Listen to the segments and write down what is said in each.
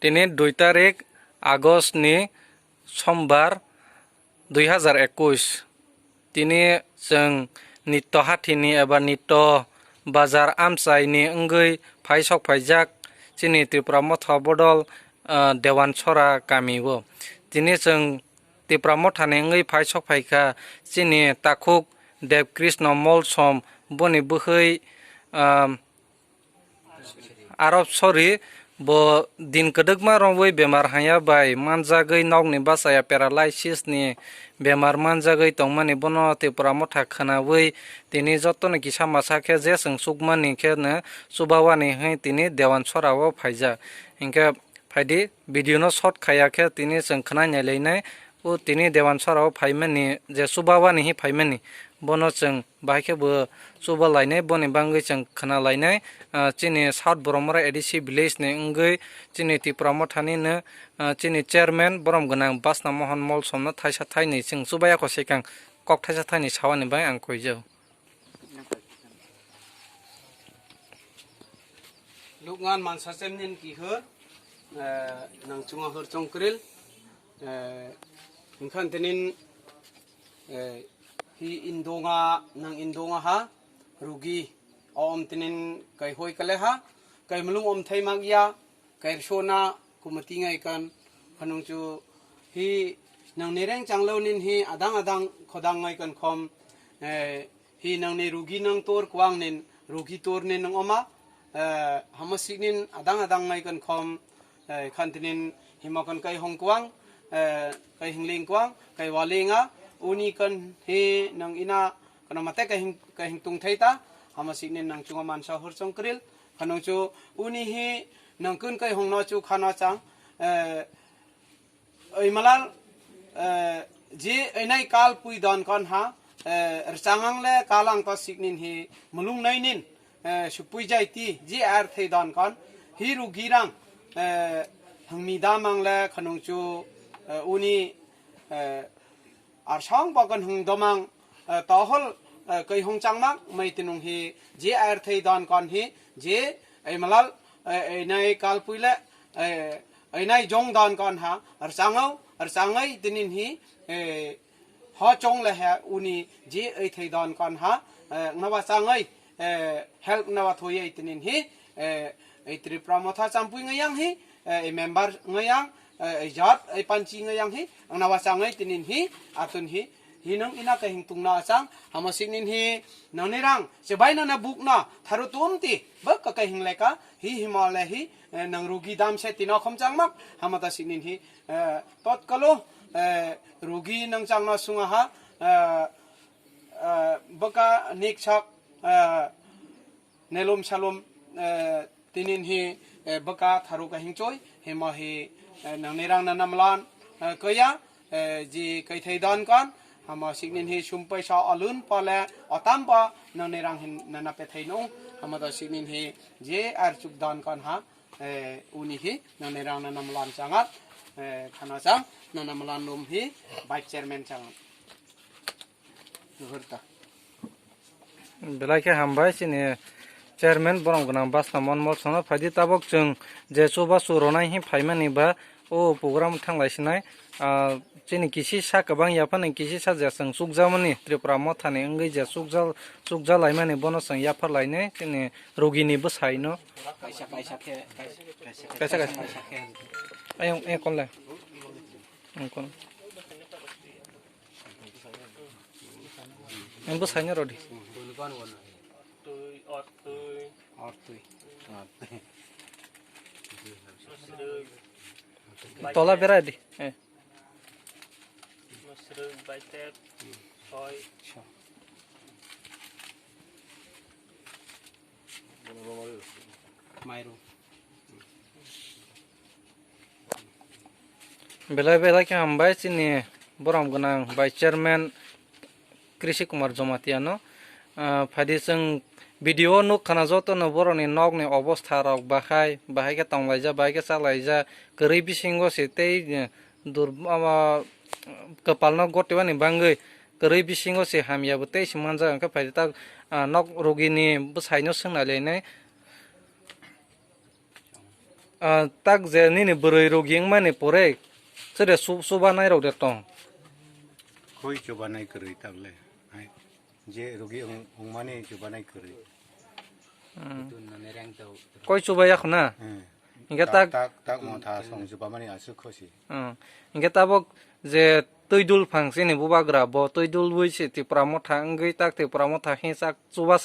Tini 2 tarik Agust ni Sombar 2021. Tini जों नित्य हाथिनि एबा नित्य बाजार आमसाइनि अंगै फाइसक फाइजाक चिनि त्रिपुरा मथा बदल देवानसरा गामिबो दिनै जों त्रिपुरा मथानि अंगै फाइसक फाइखा चिनि ताकुक देवकृष्ण मलसम बनि बोहै आरब सरि bo din kedekma rongwei bemar hanya bai manjagei nokni basaya paralysis ni bemar manjagei tongmani bono Tripura motha khanawei tini jotoni kisa masakhe je sung sukmani khe ne subawani hai tini dewan sorao phaija inke phaidi video no short khaya khe tini sung khana nyaleinai o tini dewan sorao phaimani je subawani hi phaimani bono chung baike bo suba lainai boni bangai chung khana lainai chini south boromora adc village ne ngai chini Tripura mothani ne chini chairman borom ganang basna mohan molsom na thaisa thaini chung subaya ko sekang kok thaisa thaini sawani bai ang koijau Lugngan mansa semnin ki her nang chunga her chongkril ingkhan tenin hi indonga nang indonga ha rugi om tenin kai hoi kale ha kai mulung om thai magya kai shona kumati ngai kan khanung chu hi nang nereng changlo nin hi adang khodang ngai kan khom hi nang ne rugi nang tor kwang nin rugi tor nin nang oma hamasinin adang ngai kan khom khantinin himakan kai hongkwang kai hingling kwang kai walenga uni kan he nang ina kana mate kai hing tung thaita hamasinin nang chunga mansa hor chongkril khanong chu uni he nang kun kai hongno chu khana chang oi malal je enai kal pui don kon ha rchangang le kalang to siknin he mulung nainin supui jaiti ji ar thei don kon hi ru girang hangmi damang le khanong chu uni ar sang bagan hung domang tohol kai hong changmak mai tinung hi je ar thei don kon hi je ai malal ai nai kal puile ai nai jong don kon ha ar sangai tinin hi ho chong le ha uni je ai thei don kon ha nawa sangai help nawa thoye tinin hi ai Tripura motha champui ngayang hi ai member ngayang ai jat ai panchi ngayang hi nawa sangai tinin hi atun hi hinang ina ka hingtung na sang hamasinin hi nanirang sebai na buk na tharu tumti ba ka hingleka hi himale hi nang rugi dam se tina khom changmak hamata sinin hi tot kalo rugi nang changna sunga ha baka nikchak nelom shalom tinin hi baka tharu ka hingchoi hema hi nanirang na namlan kaya ji kai thaidan kan hama signin hi sumpai sa alun pale otampa nanirang hin nana pe thaino hama da signin hi je ar chukdan kan ha uni hi nanirang na namlan changat khana chang nanamlan lum hi vice chairman changat nuhurta belai ke hambai chini chairman borom ganang basna mon mol sona phadi tabok chung je chuba suronai hi phaimani ba o program thanglaisnai chini kisi sa kabang yapani kisi sa jasang sukjamani Tripura mothani ngai ja sukja laimani bono sang yapar laine chini rogini bsaino kaisa ayong konle kon en bsaino rodi tola beradi belai ke hambai chini borom ganang vice chairman Krishi Kumar Jomatiano phadi chung video nuk khana joto no boroni nok ni obostha rok bahai ke tonglaija bahai ke chalaija korei bisingo se tei dur kapalno gotewani bangai korei bisingo se hamya bo tei simanja angka phadi ta nok rogini bsaino sungna lenai tak je nini berai rogi mani pore sede suba nai rok de tong koi coba naik keri tagle hai je rogi ong mani coba naik keri koi suba yak na inge tak tak mau tha song coba mani asu khosi inge tabok je toidul phangsi ni bubagra bo toidul buisi ti pramo thangai tak ti pramo tha hisak suba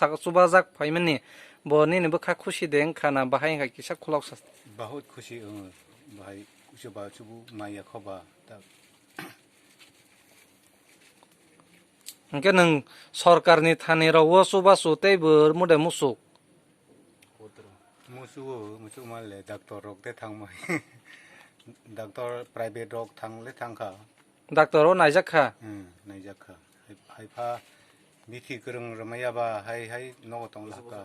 jak phaimani bo nini bukha khushi deng khana bahai ha kisa khulok sas बहुत खुशी भाई सुबह सुबह माया खबा tak inge nang sarkarni thani rawo suba sutei bur muda musuk musuh malle doktor rok te thang mai doktor private rok thang le thang kha daktaro naijak kha nai jakha hai pha bithi kereng ramaya ba hai no tong la ka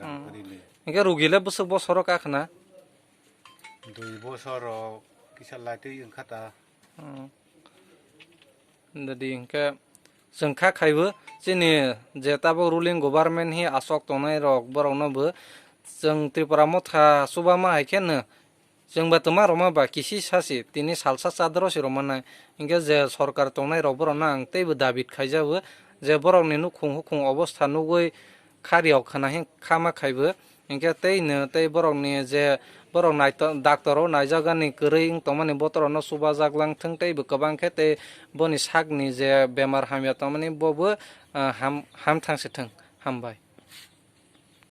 ram kari le inge rugile busuk bo sorok akhna 2 bosor kisah latih yang kata jadi inge jengkha khaibo jeni je tabo ruling government hi asok tonai rok borok no bo jeng tripura motha suba ma haiken jeng batuma roma ba kisi sasi tini salsa sadro si roma na inge je sarkar tonai rok borok na ang teibo david khaijabo je borok ni nukhung obostha nugoi khariok khana hi khama khaibo inge tei borok ni je borok nai daktaro naijagani kwrui tongmani botoro no suba jaklang thung teibo kwbang khe tei boni sakni je bemar hamya tongmani bobo ham thangsi thung hambai